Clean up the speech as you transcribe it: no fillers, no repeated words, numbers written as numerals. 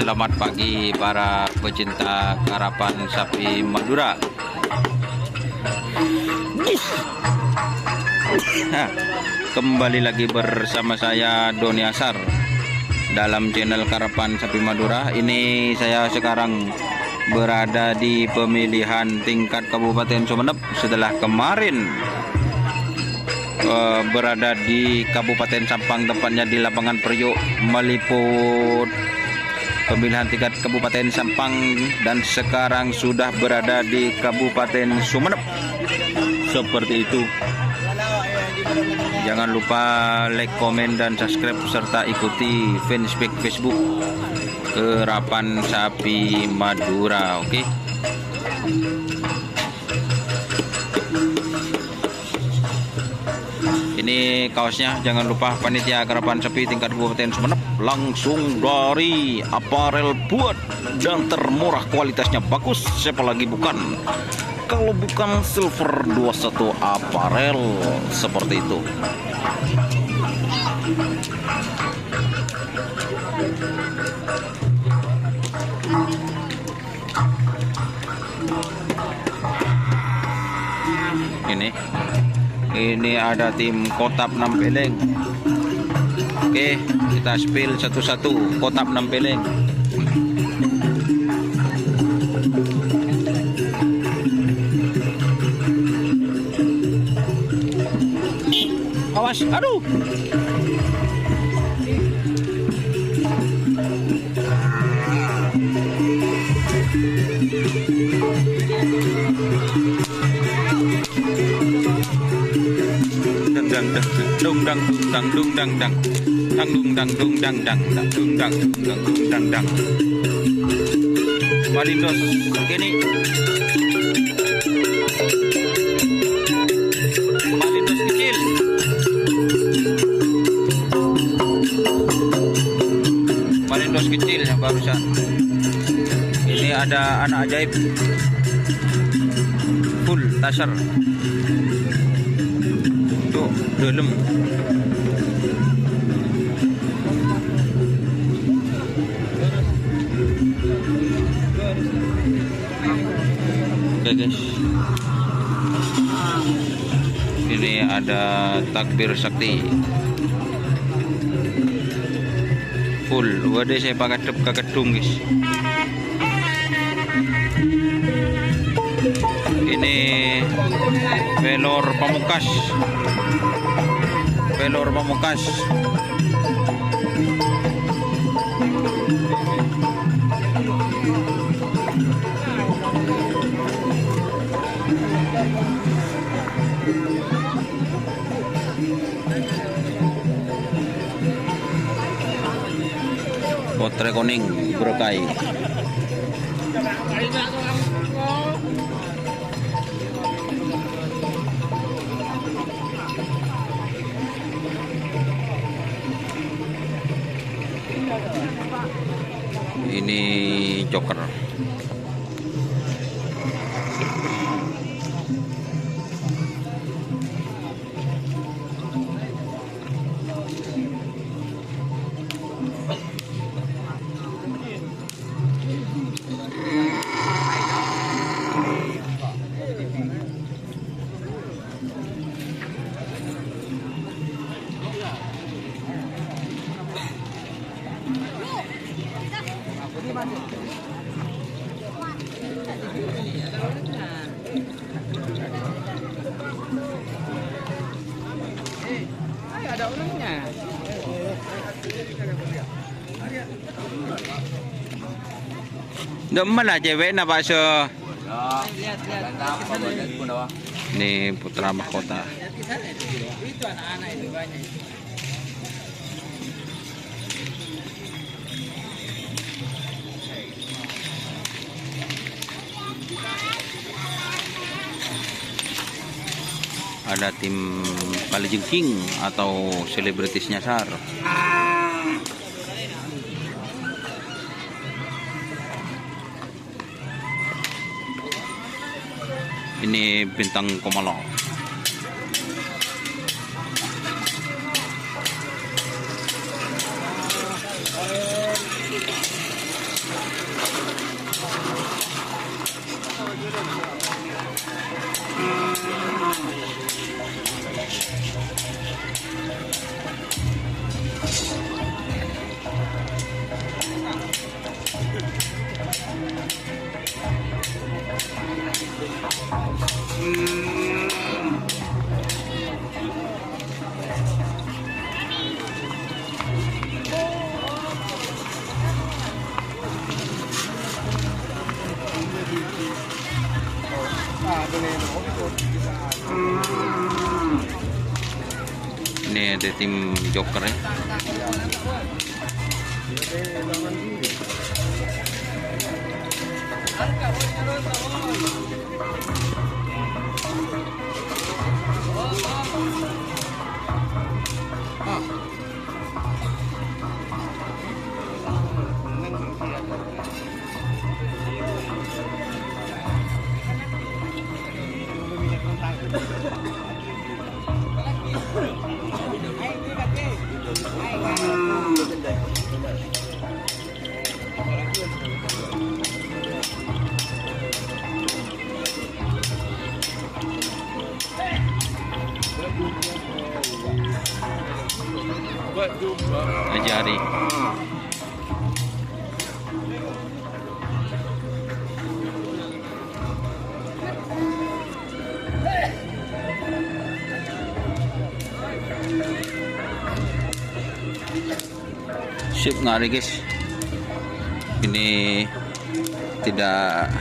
Selamat pagi para pecinta karapan sapi Madura. Kembali lagi bersama saya Doni Asar dalam channel Karapan Sapi Madura. Ini saya sekarang berada di pemilihan tingkat Kabupaten Sumeneb setelah kemarin berada di Kabupaten Sampang, tepatnya di lapangan Priok, meliput pemilihan tingkat Kabupaten Sampang, dan sekarang sudah berada di Kabupaten Sumeneb. Seperti itu. Jangan lupa like, komen, dan subscribe serta ikuti fanspage Facebook Karapan Sapi Madura. Oke. Ini kaosnya, jangan lupa panitia Karapan Sapi tingkat Kabupaten Sumeneb, langsung dari aparel buat dan termurah, kualitasnya bagus. Siapa lagi bukan kalau bukan Silver 21 Aparel, seperti itu. Ini ada tim Kotap Nampeleng. Oke, kita spill satu-satu. Kotap Nampeleng. Awas, aduh. Dung dang dang dung dang dang dang dung dang dung dang dang dung dang dung dang dang. Malindos kini. Malindos kecil. Malindos kecil yang barusan. Ini ada anak ajaib. Full tasar. Tuh, dalam. Oke guys, ini ada takbir sakti full. Waduh, saya pakai dep ke gedung guys. Ini velor pamungkas, velor pamungkas. Potre kuning berkai. Ini joker. Ada ulangnya. Nggak malah cewek na bakso. Lihat. Ini putra mahkota. Itu anak-anak itu banyak. Ada tim Kalajengking atau selebritis nyasar. Ini bintang Komalo. Ini ada tim Joker ya. Ajari. Sip ngari guys. Ini tidak